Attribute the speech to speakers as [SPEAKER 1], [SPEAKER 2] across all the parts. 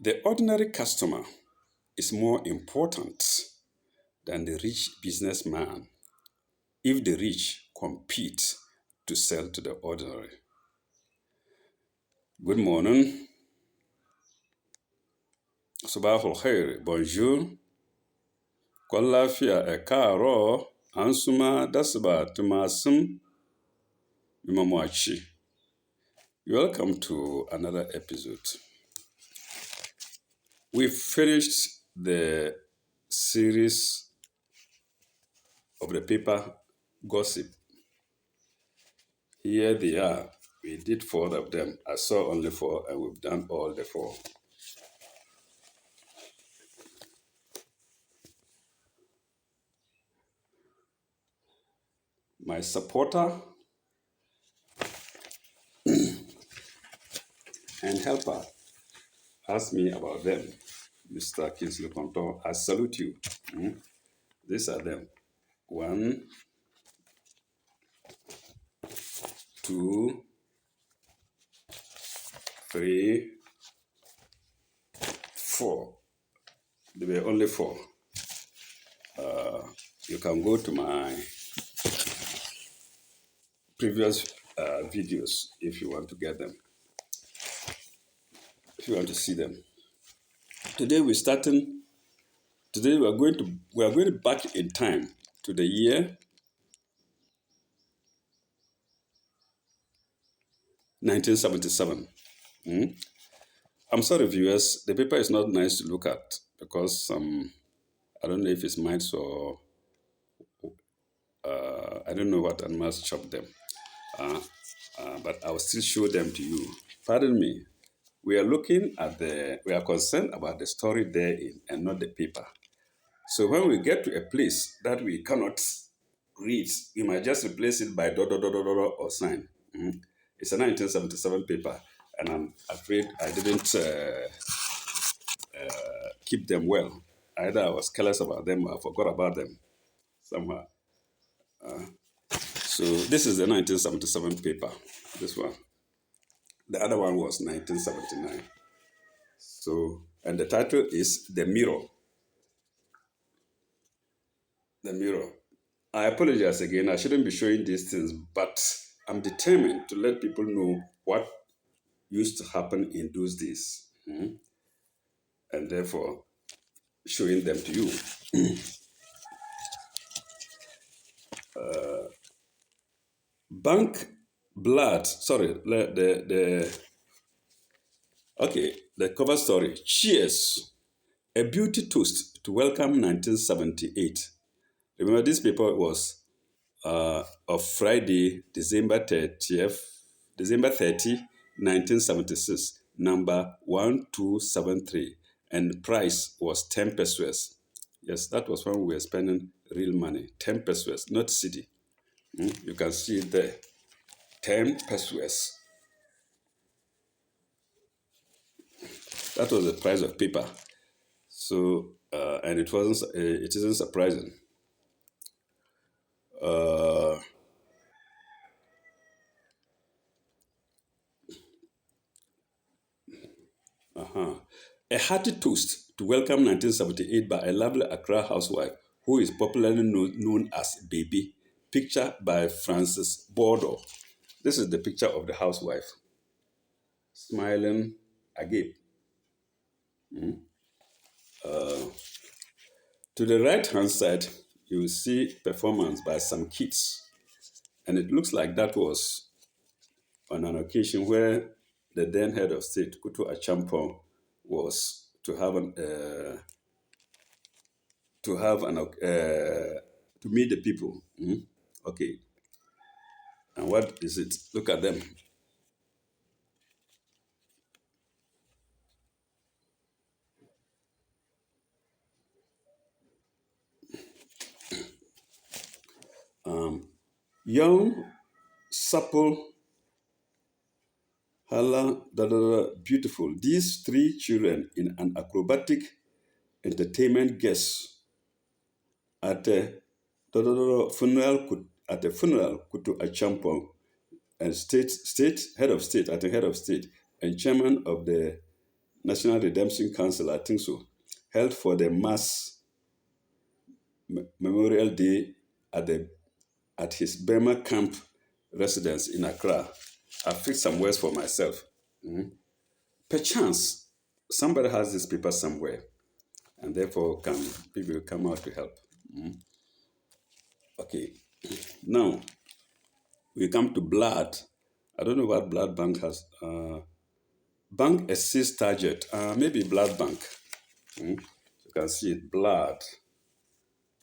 [SPEAKER 1] The ordinary customer is more important than the rich businessman if the rich compete to sell to the ordinary. Good morning. Sabah al khair. Bonjour. Kwan lafiya e karo. Ansuma dasba tumasum mimamwachi. Welcome to another episode. We finished the series of the paper gossip. Here they are. We did 4 of them. I saw only 4 and we've done all the 4. My supporter and helper asked me about them. Mr. Kingsley Contour, I salute you. These are them. 1, 2, 3, 4. There were only 4. You can go to my previous videos if you want to get them, if you want to see them. Today we are going back in time to the year 1977. I'm sorry, viewers, the paper is not nice to look at because I don't know if it's mice or I don't know what animals chop them. But I will still show them to you. Pardon me. We are concerned about the story therein and not the paper. So when we get to a place that we cannot read, we might just replace it by ... or sign. It's a 1977 paper, and I'm afraid I didn't keep them well. Either I was careless about them or I forgot about them somehow. So this is the 1977 paper, this one. The other one was 1979. So, and the title is The Mirror. The Mirror. I apologize again, I shouldn't be showing these things, but I'm determined to let people know what used to happen in those days. And therefore, showing them to you. Bank blood, sorry, the cover story. Cheers. A beauty toast to welcome 1978. Remember, this paper was of Friday, December 30, 1976, number 1273, and price was 10 pesos. Yes, that was when we were spending real money, 10 pesos, not cedi. You can see it there, 10 pesos. That was the price of paper. So, and it isn't surprising. A hearty toast to welcome 1978 by a lovely Accra housewife who is popularly known as Baby. Picture by Francis Bordo. This is the picture of the housewife, smiling agape. To the right-hand side, you will see performance by some kids. And it looks like that was on an occasion where the then head of state, Kutu Achampong, was to meet the people. Okay. And what is it? Look at them. Young, supple, beautiful. These 3 children in an acrobatic entertainment guest at a funeral Kutu Achampong, and head of state, and chairman of the National Redemption Council, I think so, held for the mass Memorial Day at the at his Burma camp residence in Accra. I fixed some words for myself. Perchance somebody has this paper somewhere, and therefore can people come out to help. Okay, now we come to blood. I don't know what blood bank has. Bank exceeds target. Maybe blood bank. You can see it. Blood.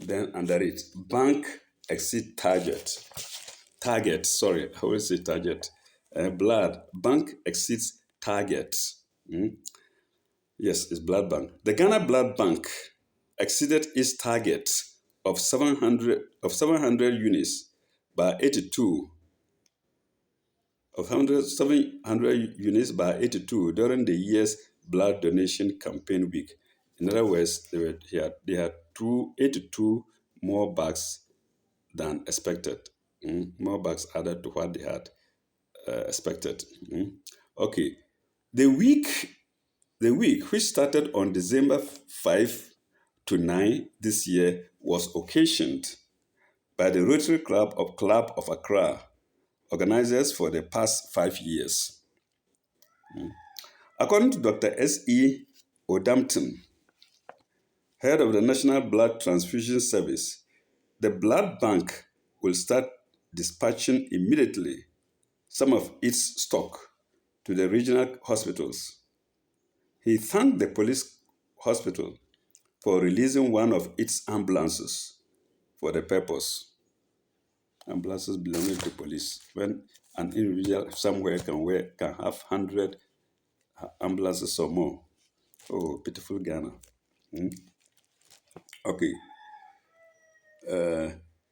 [SPEAKER 1] Then under it, bank exceed target. Target. Sorry, I always say target. Blood. Bank exceeds target. Yes, it's blood bank. The Ghana Blood Bank exceeded its target of 700 units by 82 700 units by 82 during the year's blood donation campaign week. In other words, they had 82 more bags than expected. More bags added to what they had expected. Okay, the week which started on December 5 to 9 this year was occasioned by the Rotary Club of Accra, organizers for the past 5 years. According to Dr. S.E. Odampton, head of the National Blood Transfusion Service, the blood bank will start dispatching immediately some of its stock to the regional hospitals. He thanked the police hospital for releasing one of its ambulances for the purpose. Ambulances belonging to police. When an individual somewhere can have 100 ambulances or more. Oh, pitiful Ghana. Okay.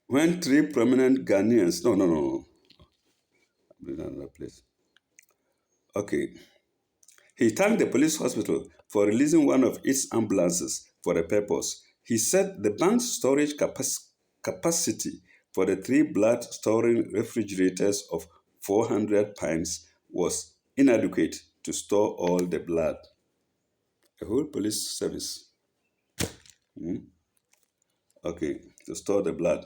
[SPEAKER 1] When three prominent Ghanaians, no, I'm in another place. Okay. He thanked the police hospital for releasing one of its ambulances for the purpose. He said the bank's storage capacity for the three blood storing refrigerators of 400 pints was inadequate to store all the blood. A whole police service. Okay, to store the blood.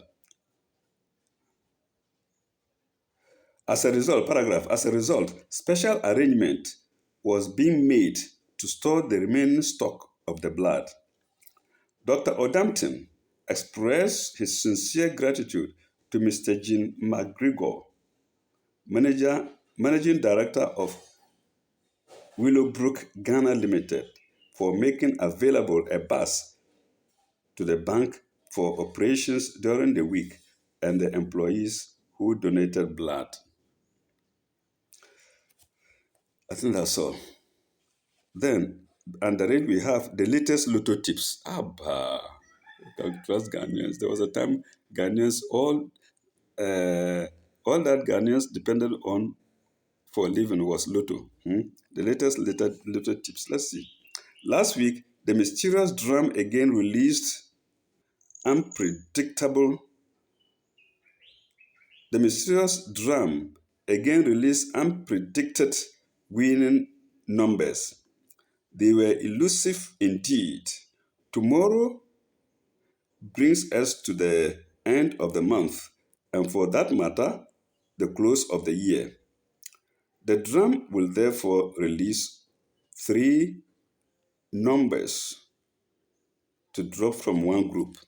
[SPEAKER 1] As a result, special arrangement was being made to store the remaining stock of the blood. Dr. Odampton expressed his sincere gratitude to Mr. Jean McGregor, Managing Director of Willowbrook Ghana Limited, for making available a bus to the bank for operations during the week and the employees who donated blood. I think that's all. Then, under it, we have the latest Lotto tips. Abba, you can trust Ghanaians. There was a time Ghanaians, all that Ghanaians depended on for a living was Lotto. The latest Lotto tips. Let's see. Last week, the mysterious drum again released unpredictable. The mysterious drum again released unpredicted winning numbers. They were elusive indeed. Tomorrow brings us to the end of the month, and for that matter, the close of the year. The drum will therefore release 3 numbers to drop from one group.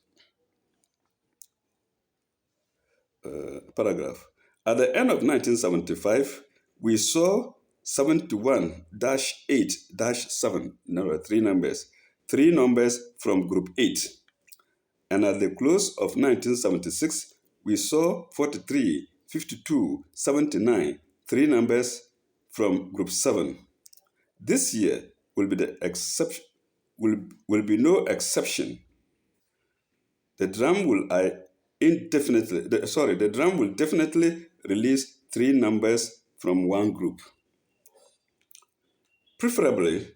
[SPEAKER 1] Paragraph. At the end of 1975, we saw 71-8-7, no, 3 numbers. 3 numbers from group 8. And at the close of 1976, we saw 43, 52, 79, 3 numbers from group 7. This year will be the exception. Will be no exception. The drum will definitely release 3 numbers from one group. Preferably,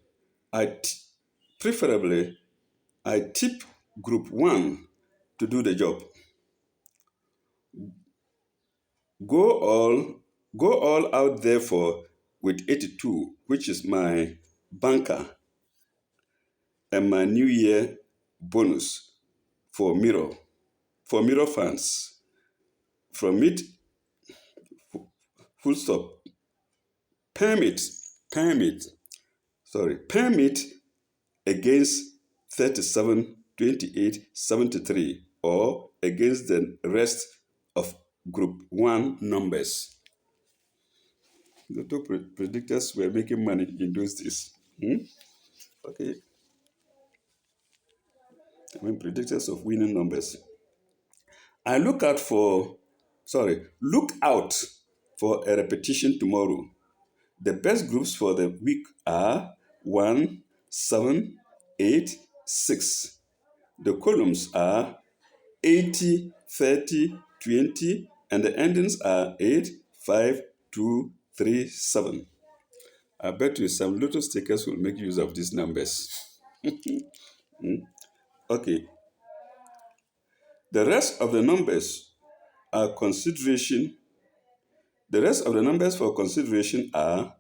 [SPEAKER 1] I tip group 1 to do the job. Go all out therefore with 82, which is my banker, and my New Year bonus for Mirror fans. From it, full stop, permit, permit, permit against 37, 28, 73, or against the rest of group 1 numbers. The two predictors were making money in those days. Okay, I mean predictors of winning numbers. I look out for a repetition tomorrow. The best groups for the week are 1, 7, 8, 6. The columns are 80, 30, 20, and the endings are 8, 5, 2, 3, 7. I bet you some Lotus takers will make use of these numbers. Okay. The rest of the numbers are consideration. The rest of the numbers for consideration are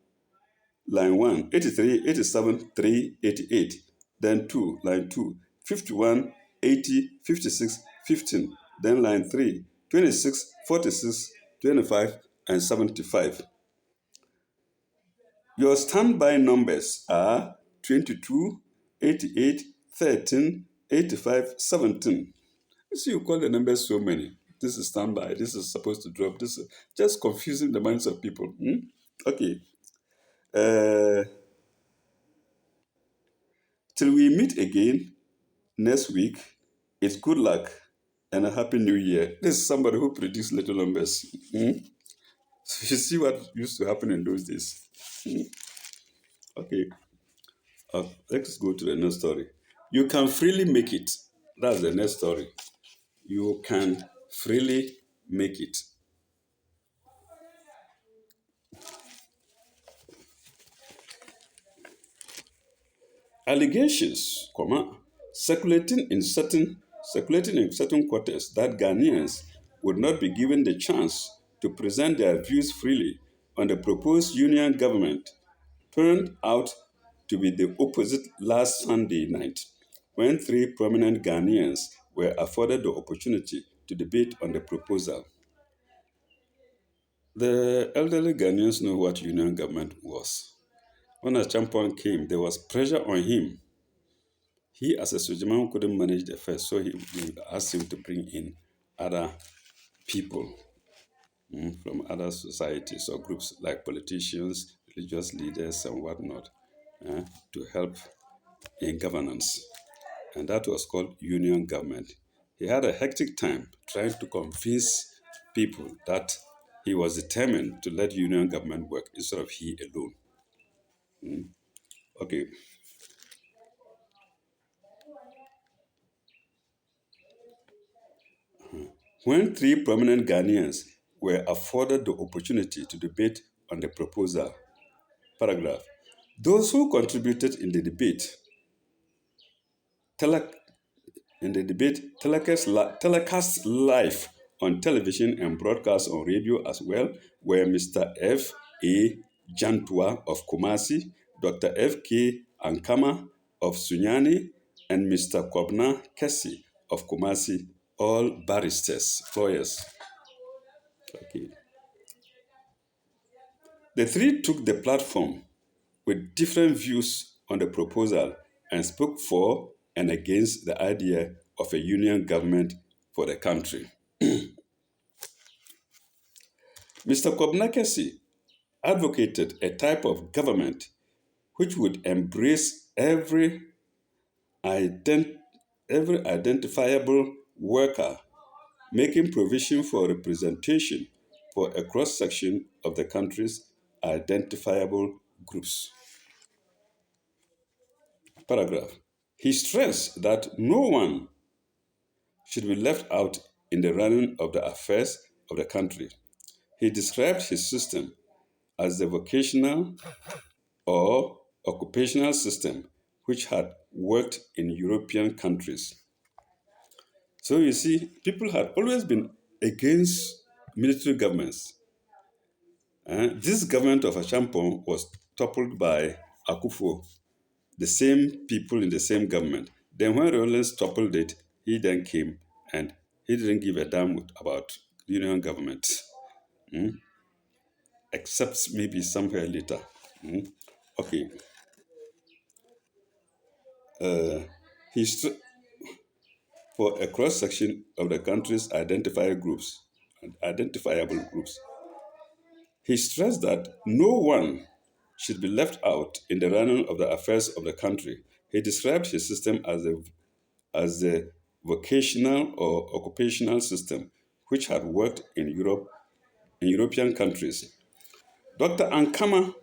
[SPEAKER 1] line 1, 83, 87, 3, 88. Then 2, line 2, 51, 80, 56, 15. Then line 3, 26, 46, 25, and 75. Your standby numbers are 22, 88, 13, 85, 17. You see, you call the numbers so many. This is standby, this is supposed to drop, this is just confusing the minds of people. Okay. Till we meet again next week, it's good luck and a happy new year. This is somebody who predicts little numbers. So you see what used to happen in those days. Okay, let's go to the next story. You can freely make it. That's the next story. You can freely make it. Allegations, circulating in certain quarters that Ghanaians would not be given the chance to present their views freely on the proposed union government turned out to be the opposite last Sunday night, when three prominent Ghanaians were afforded the opportunity to debate on the proposal. The elderly Ghanaians know what union government was. When a champion came, there was pressure on him. He, as a Sujaman, couldn't manage the affairs, so he asked him to bring in other people from other societies or groups like politicians, religious leaders, and whatnot to help in governance. And that was called union government. He had a hectic time trying to convince people that he was determined to let union government work instead of he alone. Okay. When three prominent Ghanaians were afforded the opportunity to debate on the proposal, paragraph, those who contributed in the debate, telecast live on television and broadcast on radio as well, were Mr. F. A. Jantua of Kumasi, Dr. F. K. Ankama of Sunyani, and Mr. Kobna Kessi of Kumasi, all barristers, lawyers. Okay. The three took the platform with different views on the proposal and spoke for and against the idea of a union government for the country. Mr. Kobnakesi advocated a type of government which would embrace every identifiable worker, making provision for representation for a cross-section of the country's identifiable groups. Paragraph. He stressed that no one should be left out in the running of the affairs of the country. He described his system as the vocational or occupational system which had worked in European countries. So you see, people had always been against military governments. This government of Ashampon was toppled by Akufo the same people in the same government. Then when Rawlings toppled it, he then came and he didn't give a damn about union government, mm, except maybe somewhere later. Mm. Okay. Uh, he for a cross section of the country's identifiable groups. He stressed that no one should be left out in the running of the affairs of the country. He described his system as a vocational or occupational system which had worked in European countries. Dr. Ankama,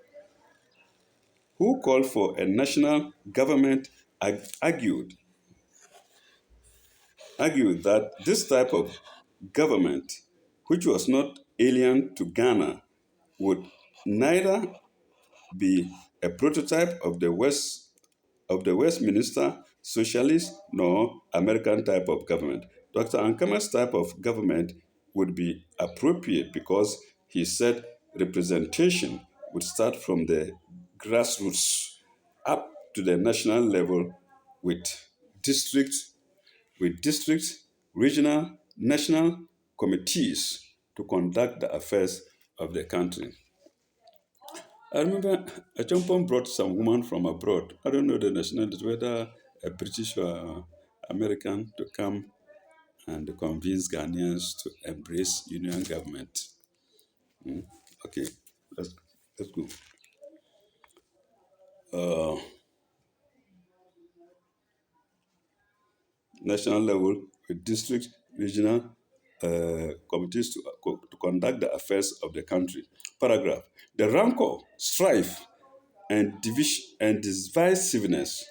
[SPEAKER 1] who called for a national government, argued, argued that this type of government, which was not alien to Ghana, would neither be a prototype of the Westminster socialist nor American type of government. Dr. Ankama's type of government would be appropriate because he said representation would start from the grassroots up to the national level with districts, districts, regional, national committees to conduct the affairs of the country. I remember a Achompong brought some woman from abroad. I don't know the nationality, whether a British or American, to come and convince Ghanaians to embrace union government. Mm. Okay, let's, let's go. Uh, National level with district, regional committees to conduct the affairs of the country. Paragraph. The rancor, strife, and division and divisiveness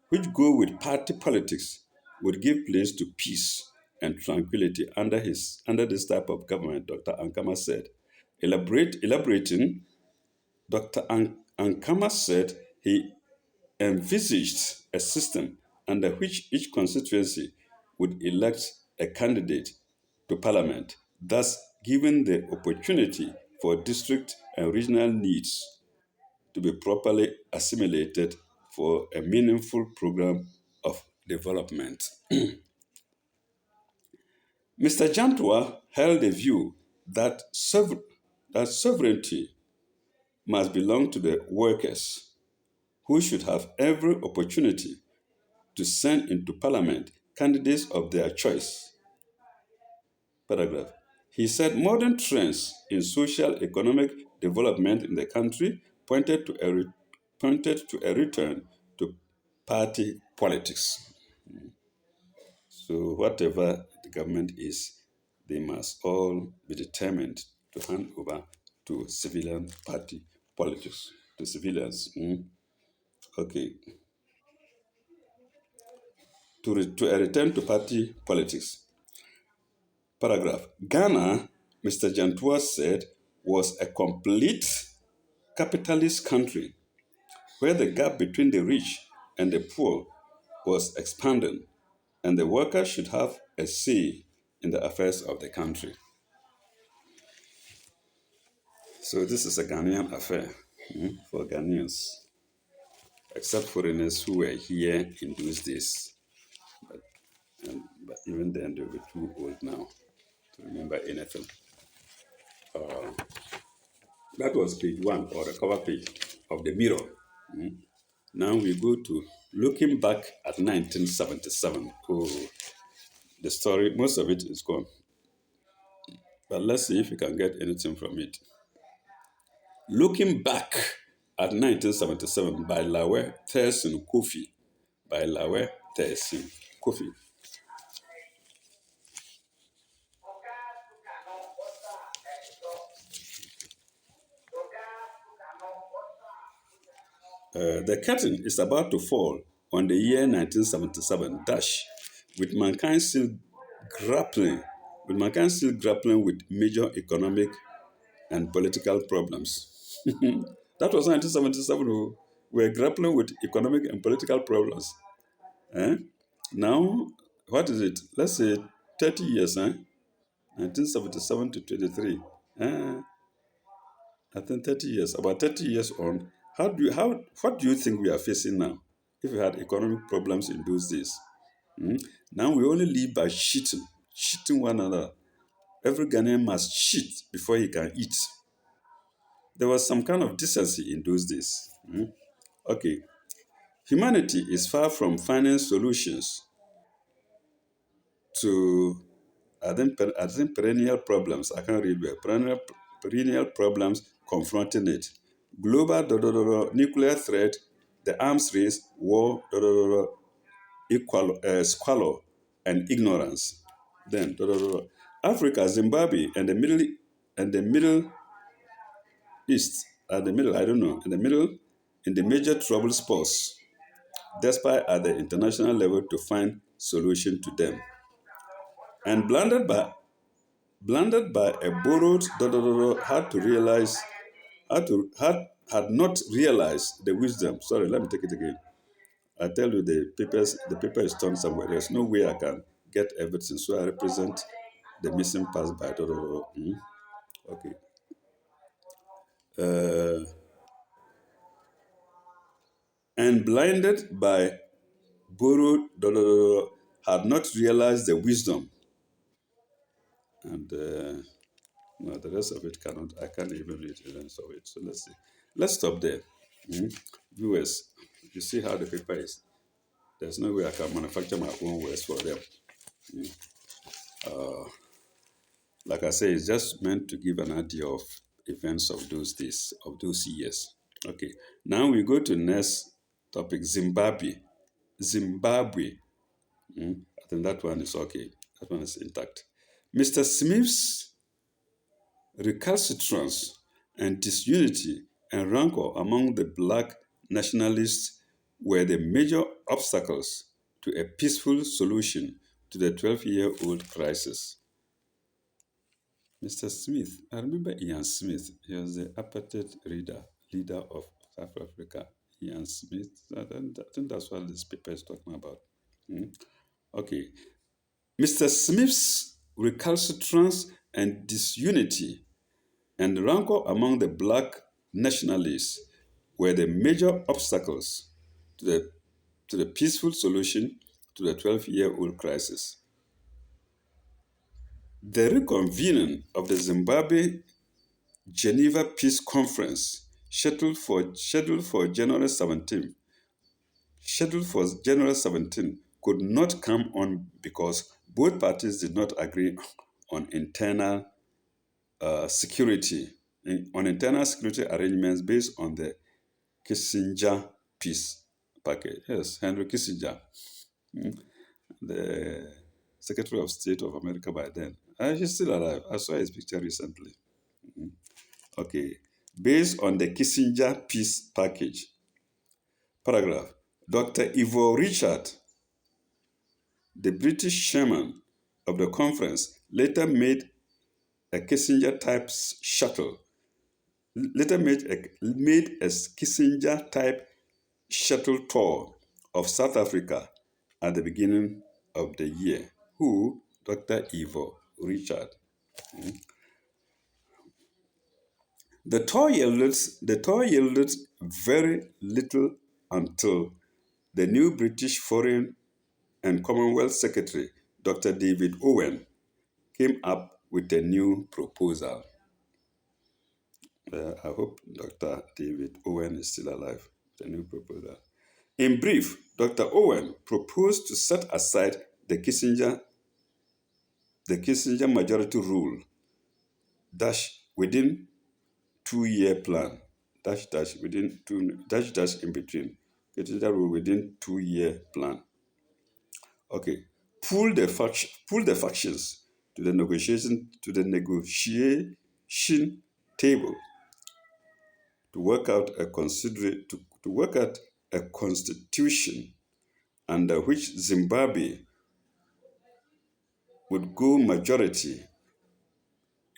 [SPEAKER 1] which go with party politics would give place to peace and tranquility under this type of government, Dr. Ankama said. Elaborating, Ankama said he envisaged a system under which each constituency would elect a candidate to parliament, thus giving the opportunity for district and regional needs to be properly assimilated for a meaningful program of development. Mr. Jantua held the view that, that sovereignty must belong to the workers, who should have every opportunity to send into parliament candidates of their choice. Paragraph. He said modern trends in social economic development in the country pointed to a return to party politics. So whatever the government is, they must all be determined to hand over to civilian party politics, to civilians. Mm. Okay. To a return to party politics. Paragraph. Ghana, Mr. Jantua said, was a complete capitalist country where the gap between the rich and the poor was expanding, and the worker should have a say in the affairs of the country. So this is a Ghanaian affair, for Ghanaians, except foreigners who were here in those days. But even then, they'll be too old now to remember anything. That was page one, or the cover page of the Mirror. Now we go to looking back at 1977. Oh, the story, most of it is gone. But let's see if we can get anything from it. Looking back at 1977 by Lawe Thurston Kofi. By Lawe Thurston Kofi. The curtain is about to fall on the year 1977 dash, with mankind still grappling, with major economic and political problems. That was 1977. We were grappling with economic and political problems. Eh? Now, what is it? Let's say 30 years, 1977 to 23. I think 30 years, about 30 years on. What do you think we are facing now? if we had economic problems in those days. Mm. Now we only live by cheating one another. Every Ghanaian must cheat before he can eat. There was some kind of decency in those days. Mm. Okay, humanity is far from finding solutions to, I think perennial problems. I can't read well. Perennial problems confronting it. Global nuclear threat, the arms race, war, squalor, and ignorance. Then Africa, Zimbabwe, and the Middle East, the middle, I don't know, in the major trouble spots, despite at the international level to find solution to them. And blinded by a borrowed had to realize had not realized the wisdom. Sorry, let me take it again. I tell you the paper is torn somewhere. There's no way I can get everything. So I represent the missing parts by Okay. Uh, and blinded by borrowed had not realized the wisdom. And no, the rest of it cannot. I can't even read the rest of it. So let's see. Let's stop there. Mhm. Viewers, you see how the paper is. There's no way I can manufacture my own words for them. Like I say, it's just meant to give an idea of events of those days, of those years. Okay. Now we go to next topic, Zimbabwe. Zimbabwe. I think that one is okay. That one is intact. Mr. Smith's recalcitrance and disunity and rancor among the black nationalists were the major obstacles to a peaceful solution to the 12-year-old crisis. Mr. Smith, I remember Ian Smith. He was the apartheid leader of South Africa. Ian Smith, I think that's what this paper is talking about. Hmm. Okay. Mr. Smith's recalcitrance and disunity and rancor among the black nationalists were the major obstacles to the peaceful solution to the 12-year-old crisis. The reconvening of the Zimbabwe Geneva Peace Conference, scheduled for January 17, could not come on because both parties did not agree on security internal security arrangements based on the Kissinger peace package. Yes, Henry Kissinger, the Secretary of State of America by then. He's still alive. I saw his picture recently. Okay. Based on the Kissinger peace package. Paragraph. Dr. Ivo Richard, the British chairman of the conference, later made a Kissinger-type shuttle. Made a Kissinger-type shuttle tour of South Africa at the beginning of the year. Who? Dr. Ivo Richard. The tour yielded very little until the new British Foreign and Commonwealth Secretary, Dr. David Owen, came up with a new proposal. I hope Dr. David Owen is still alive. The new proposal. In brief, Dr. Owen proposed to set aside the Kissinger majority rule within 2-year plan within two in between. Kissinger rule within 2-year plan. Okay, pull the factions to the negotiation table to work out a constitution under which Zimbabwe would go majority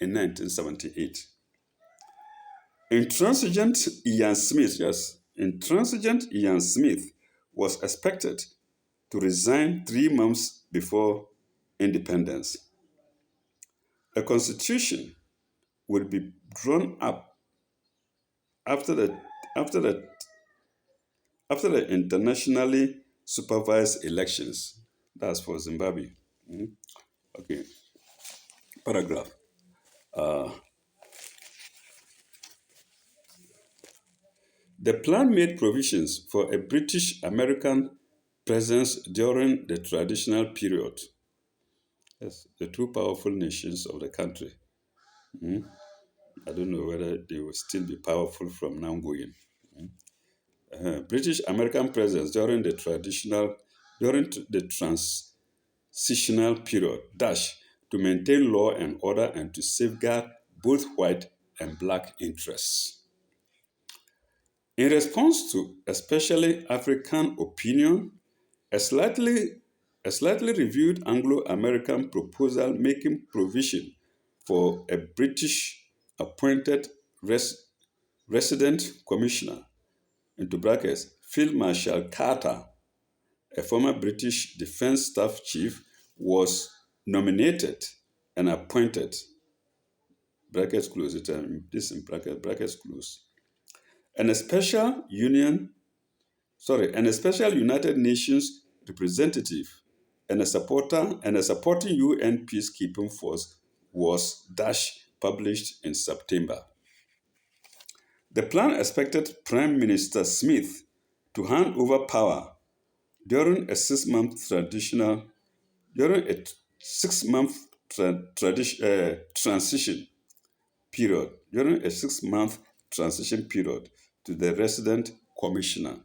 [SPEAKER 1] in 1978. Intransigent Ian Smith was expected to resign 3 months before independence. A constitution would be drawn up after the after the internationally supervised elections. That's for Zimbabwe. Mm. Okay, paragraph. Uh, the plan made provisions for a British American presence during the traditional period. Yes, the two powerful nations of the country. Mm. I don't know whether they will still be powerful from now going. British American presence during the transitional period dash to maintain law and order and to safeguard both white and black interests. In response to especially African opinion, a slightly, a slightly reviewed Anglo-American proposal making provision for a British appointed resident commissioner, into brackets, Field Marshal Carter, a former British Defense Staff Chief, was nominated and appointed, brackets close, this in brackets close, and and a special United Nations representative and a supporting UN peacekeeping force was published in September. The plan expected Prime Minister Smith to hand over power during a 6 month during a 6 month transition period, to the resident commissioner.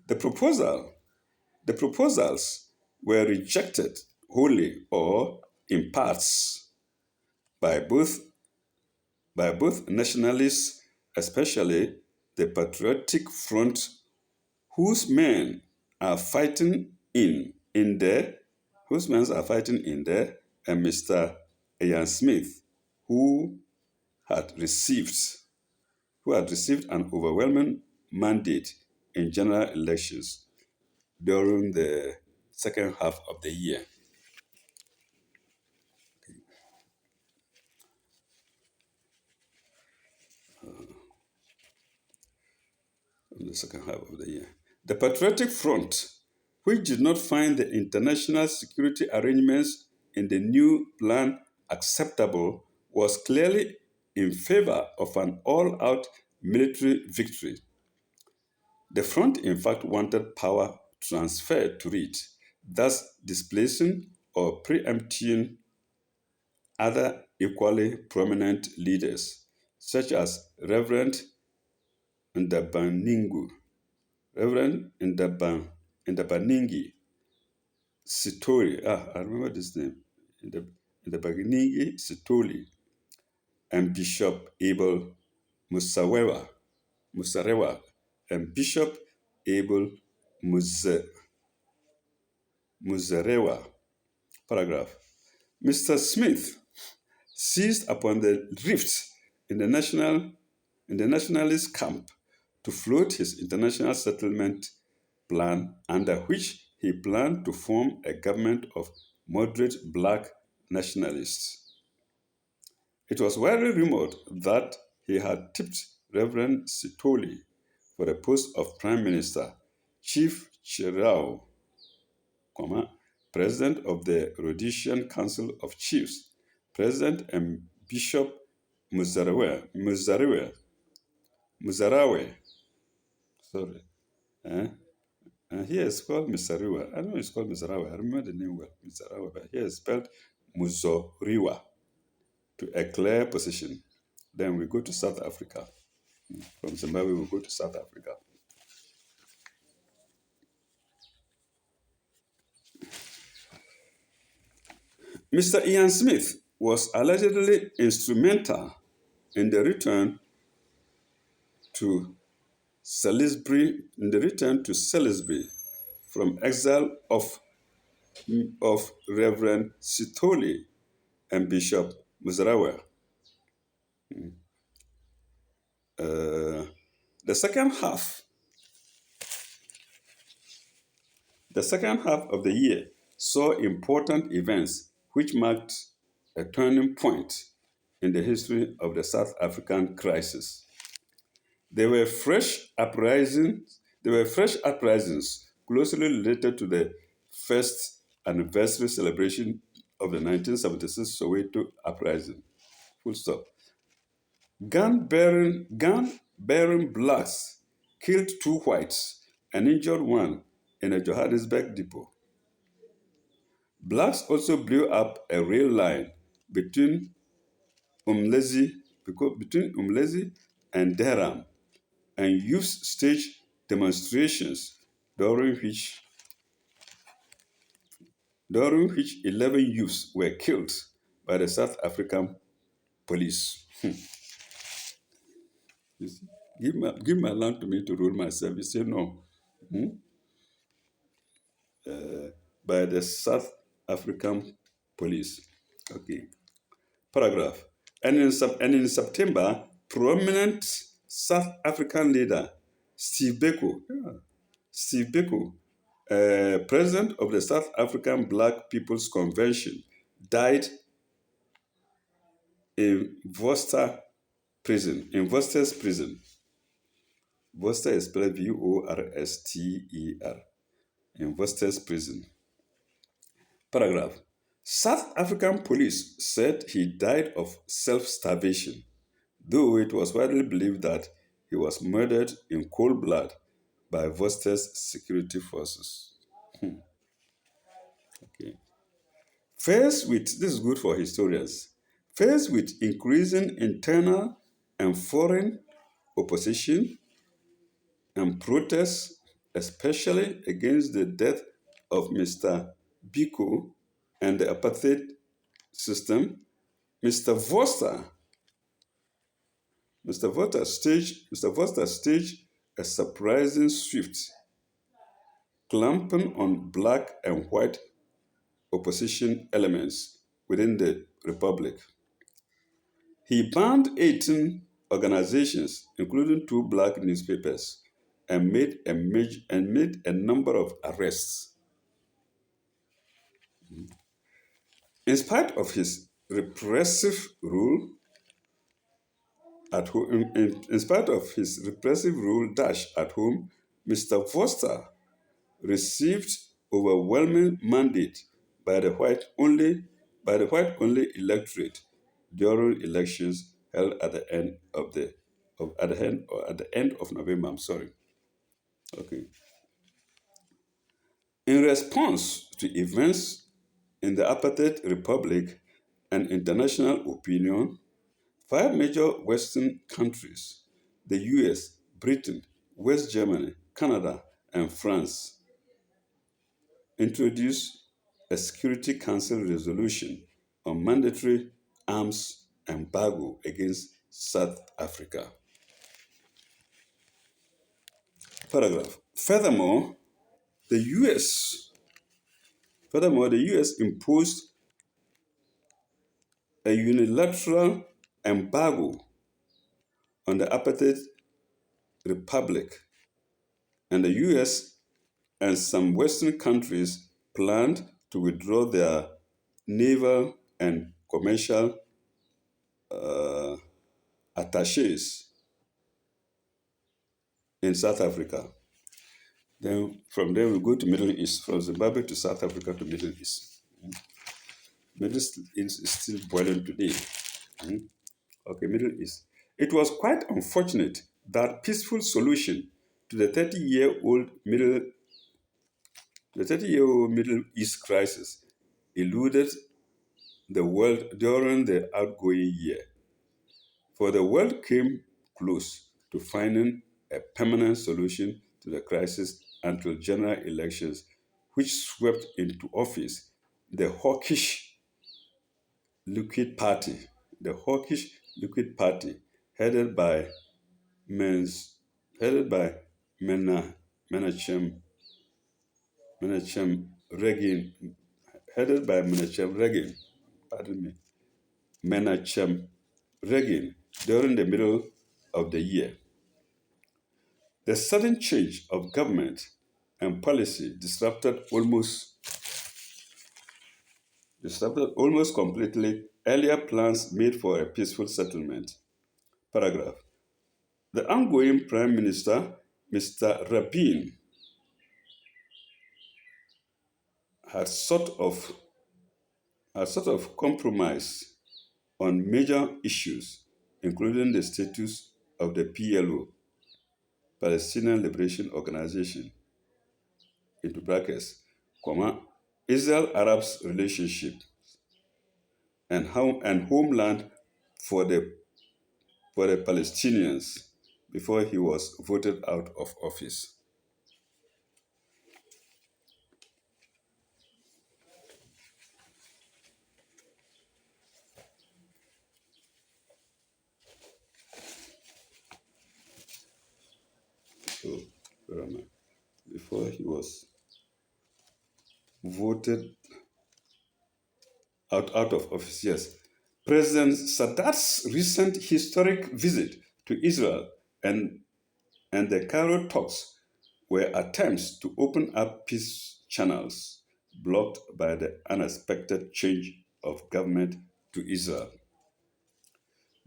[SPEAKER 1] The proposal, the proposals were rejected wholly or in parts by both nationalists, especially the Patriotic Front, whose men are fighting in there, and Mr. Ian Smith, who had received an overwhelming mandate in general elections during the second half of the year. The Patriotic Front, which did not find the international security arrangements in the new plan acceptable, was clearly in favor of an all-out military victory. The front, in fact, wanted power transferred to it, thus displacing or preempting other equally prominent leaders, such as Ndabaningu, Reverend Ndabaningi Sitori. I remember this name. Ndabaningi Sitori and Bishop Abel Musarewa, and Bishop Abel Musarewa. Paragraph. Mr. Smith seized upon the rift in the nationalist camp to float his international settlement plan, under which he planned to form a government of moderate black nationalists. It was widely rumored that he had tipped Reverend Sitoli for the post of Prime Minister, Chief Chirao, President of the Rhodesian Council of Chiefs, President and Bishop Muzarawe. Sorry. Eh? Here it's called Misariwa. I know it's called Misarawa. I remember the name well, Misarawa, but here it's spelled Muzoriwa, to a clear position. Then we go to South Africa. From Zimbabwe, we go to South Africa. Mr. Ian Smith was allegedly instrumental in the return to Salisbury from exile of Reverend Sitoli and Bishop Muzarawa. The second half of the year saw important events which marked a turning point in the history of the South African crisis. There were fresh uprisings There were fresh uprisings closely related to the first anniversary celebration of the 1976 Soweto uprising. Full stop. Gun-bearing blacks killed two whites and injured one in a Johannesburg depot. Blacks also blew up a rail line between Umlezi, and Durham, and youths staged demonstrations during which, 11 youths were killed by the South African police. You see, give my land to me to rule myself. You say no. By the South African police. Okay. Paragraph. And in September, prominent South African leader Steve Biko, president of the South African Black People's Convention, died in Vorster's prison. Vorster is spelled Vorster, in Vorster's prison. Paragraph. South African police said he died of self-starvation, though it was widely believed that he was murdered in cold blood by Vorster's security forces. Okay. This is good for historians, faced with increasing internal and foreign opposition and protests, especially against the death of Mr. Biko and the apartheid system, Mr. Vorster Mr. Vorster staged a surprising swift clamping on black and white opposition elements within the republic. He banned 18 organizations, including two black newspapers, and made a number of arrests. In spite of his repressive rule at home, in spite of his repressive rule dash at home, Mr. Vorster received overwhelming mandate by the white-only electorate during elections held at the end of November. I'm sorry. Okay. In response to events in the apartheid republic and international opinion, five major Western countries, the US, Britain, West Germany, Canada, and France, introduced a Security Council resolution on mandatory arms embargo against South Africa. Paragraph. The US imposed a unilateral embargo on the apartheid republic, and the US and some Western countries planned to withdraw their naval and commercial attaches in South Africa. Then from there we go to Middle East, from Zimbabwe to South Africa to Middle East. Middle East is still boiling today. Okay, Middle East. It was quite unfortunate that peaceful solution to the 30-year-old Middle East crisis eluded the world during the outgoing year. For the world came close to finding a permanent solution to the crisis until general elections, which swept into office the hawkish Liquid Party, headed by Menachem Reagan, Menachem Reagan during the middle of the year. The sudden change of government and policy disrupted almost completely earlier plans made for a peaceful settlement. Paragraph. The outgoing Prime Minister Mr. Rabin had sort of compromise on major issues, including the status of the PLO, Palestinian Liberation Organization, into brackets, comma, Israel-Arabs relationship, and homeland for the Palestinians before he was voted out of office. So, where am I? Before he was voted out of office, yes. President Sadat's recent historic visit to Israel and, and the Cairo talks were attempts to open up peace channels blocked by the unexpected change of government to Israel.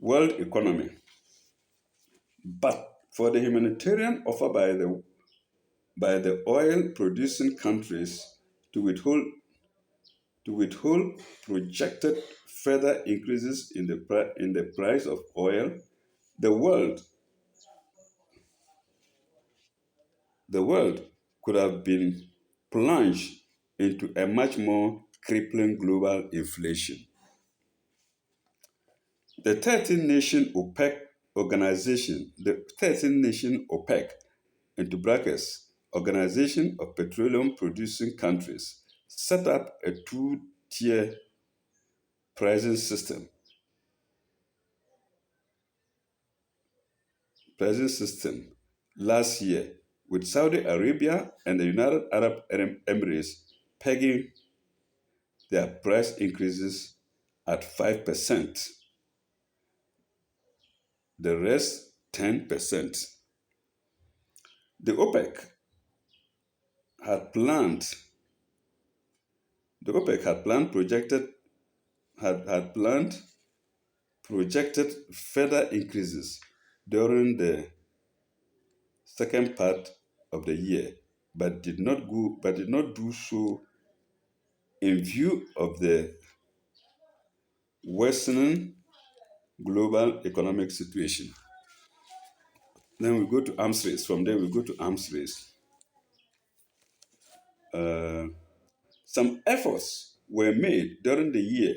[SPEAKER 1] World economy. But for the humanitarian offer by the oil producing countries to withhold projected further increases in the price of oil, the world the world could have been plunged into a much more crippling global inflation. The 13 nation OPEC the 13 nation OPEC, into brackets, Organization of Petroleum Producing Countries, set up a two-tier pricing system last year, with Saudi Arabia and the United Arab Emirates pegging their price increases at 5%, the rest 10%. The OPEC had planned the OPEC had planned projected further increases during the second part of the year, but did not do so in view of the worsening global economic situation. Then we go to arms race. From there, we go to arms race. Uh, some efforts were made during the year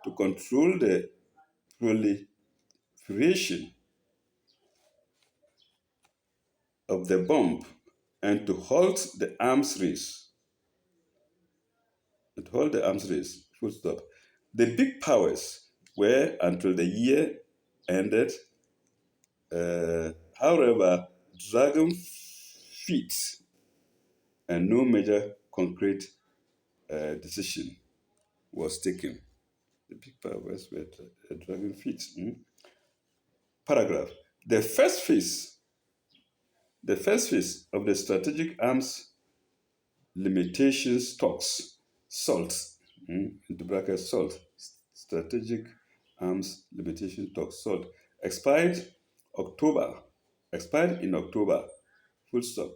[SPEAKER 1] to control the proliferation of the bomb and to halt the arms race. Full stop. The big powers were, until the year ended, however, dragging feet, and no major concrete decision was taken. The big powers were dragging feet. Paragraph. The first phase, of the strategic arms limitations talks, SALT, into brackets SALT, strategic arms limitation talks, SALT, expired October, expired in October, full stop.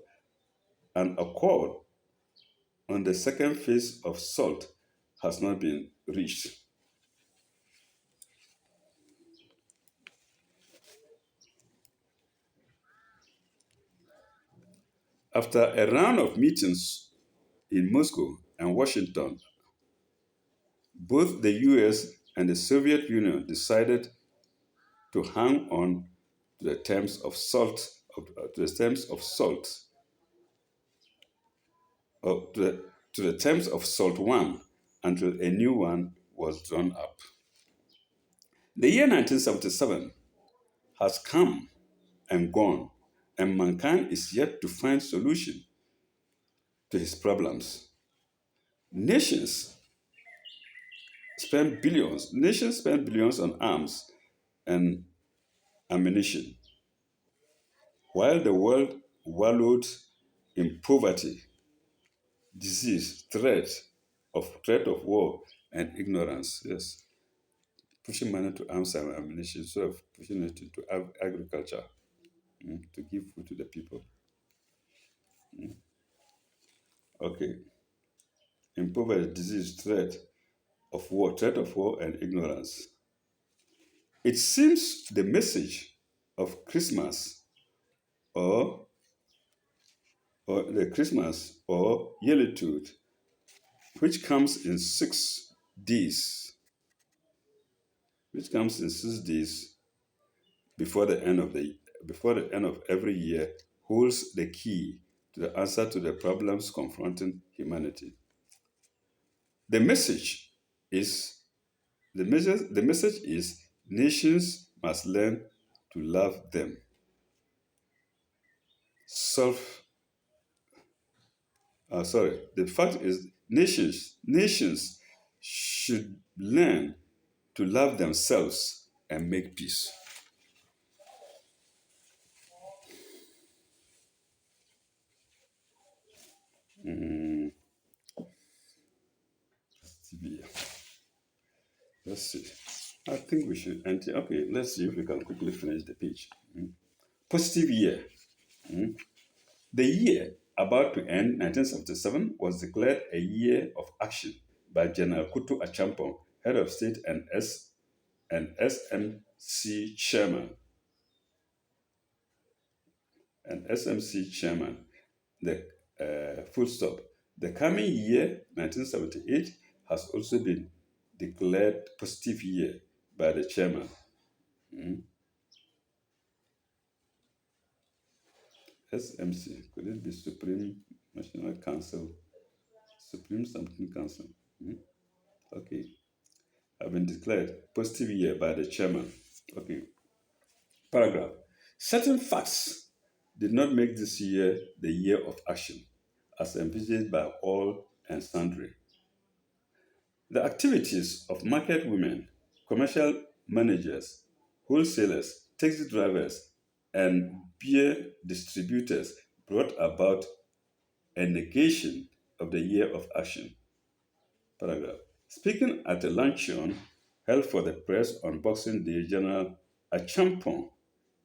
[SPEAKER 1] An accord on the second phase of SALT has not been reached. After a round of meetings in Moscow and Washington, both the US and the Soviet Union decided to hang on to the terms of SALT, to the terms of SALT 1 until a new one was drawn up. The year 1977 has come and gone, and mankind is yet to find solution to his problems. Nations spend billions on arms and ammunition, while the world wallowed in poverty, disease, threat of war, and ignorance. Yes, pushing money to arms and ammunition instead of pushing it into agriculture, to give food to the people. Okay. In poverty, disease, threat of war, and ignorance. It seems the message of Christmas or or Yellowtooth, which comes in 6 days, which comes in 6 days before the end of the before the end of every year, holds the key to the answer to the problems confronting humanity. The message is the message is nations must learn to love them. Self sorry. The fact is nations should learn to love themselves and make peace. Mm, let's see. I think we should enter. Okay, let's see if we can quickly finish the page. Positive year. The year about to end, 1977, was declared a year of action by General Kutu Achampong, head of state and SMC chairman. The full stop. The coming year, 1978, has also been declared positive year by the chairman. SMC, could it be Supreme National Council? Supreme something Council. Okay, have been declared positive year by the chairman. Okay, paragraph. Certain facts did not make this year the year of action, as envisaged by all and sundry. The activities of market women, commercial managers, wholesalers, taxi drivers, and beer distributors brought about a negation of the year of action. Paragraph. Speaking at a luncheon held for the press on Boxing Day, General Achampong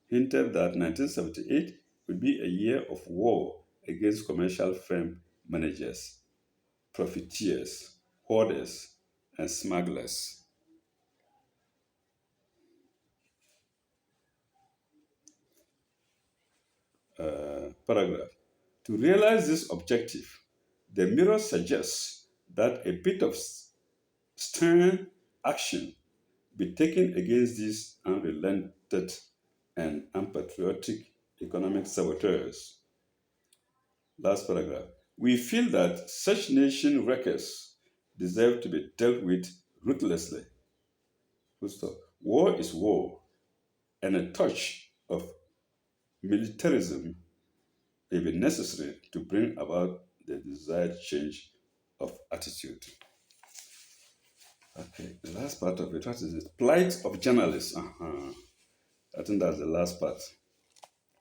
[SPEAKER 1] hinted that 1978 would be a year of war against commercial firm managers, profiteers, hoarders, and smugglers. Paragraph. To realize this objective, the mirror suggests that a bit of stern action be taken against these unrelented and unpatriotic economic saboteurs. Last paragraph. We feel that such nation wreckers deserve to be dealt with ruthlessly. Full stop. War is war, and a touch of militarism may be necessary to bring about the desired change of attitude. Okay, the last part of it, what is it? Plight of journalists. I think that's the last part.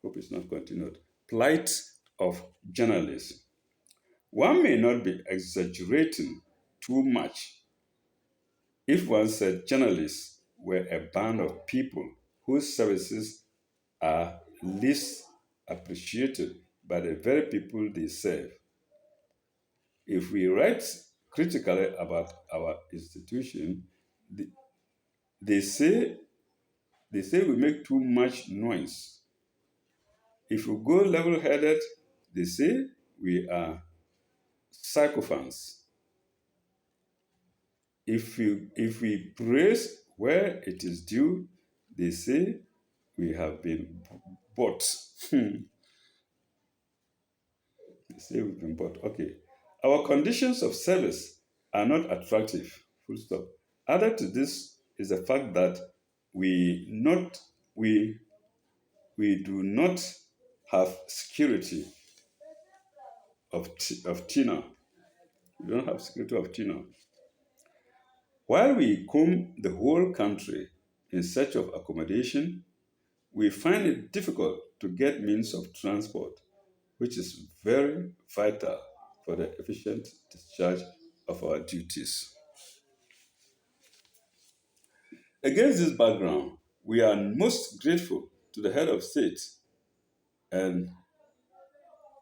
[SPEAKER 1] Hope it's not continued. Plight of journalists. One may not be exaggerating too much if one said journalists were a band of people whose services are least appreciated by the very people they serve. If we write critically about our institution, they, they say they say we make too much noise. If we go level-headed, they say we are sycophants. If we praise where it is due, they say we have been bought. They say we've been bought. Okay. Our conditions of service are not attractive. Full stop. Added to this is the fact that we not we we do not have security of tenure. We don't have security of tenure. While we comb the whole country in search of accommodation, we find it difficult to get means of transport, which is very vital for the efficient discharge of our duties. Against this background, we are most grateful to the head of state and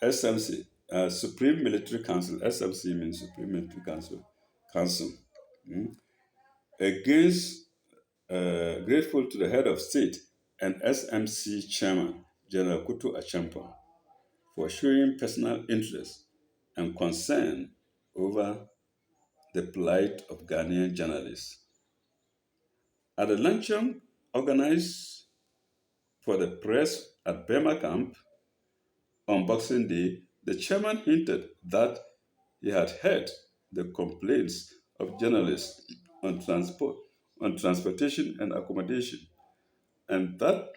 [SPEAKER 1] SMC Supreme Military Council, SMC means Supreme Military Council, against grateful to the head of state and SMC chairman, General Kutu Achampon, for showing personal interest and concern over the plight of Ghanaian journalists. At the luncheon organized for the press at Burma camp on Boxing Day, the chairman hinted that he had heard the complaints of journalists on transportation and accommodation, and that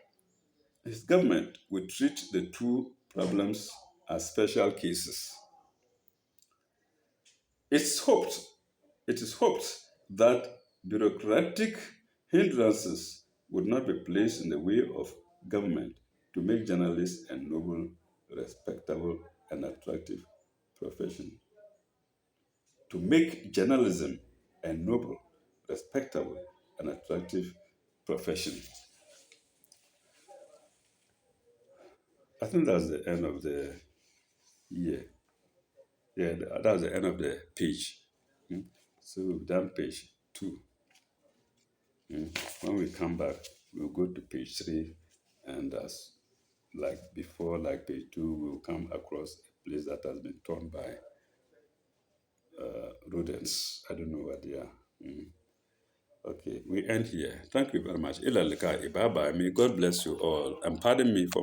[SPEAKER 1] his government would treat the two problems as special cases. It's hoped, it is hoped that bureaucratic hindrances would not be placed in the way of government to make journalists a noble, respectable, and attractive profession. To make journalism a noble, respectable, and attractive profession. I think that's the end of the year. Yeah, that's the end of the page. Mm. So we've done page two. When we come back, we'll go to page three, and as like before, like page two, we'll come across a place that has been torn by rodents. I don't know what they are. Okay, we end here. Thank you very much. Ila lika, bye bye. May God bless you all, and pardon me for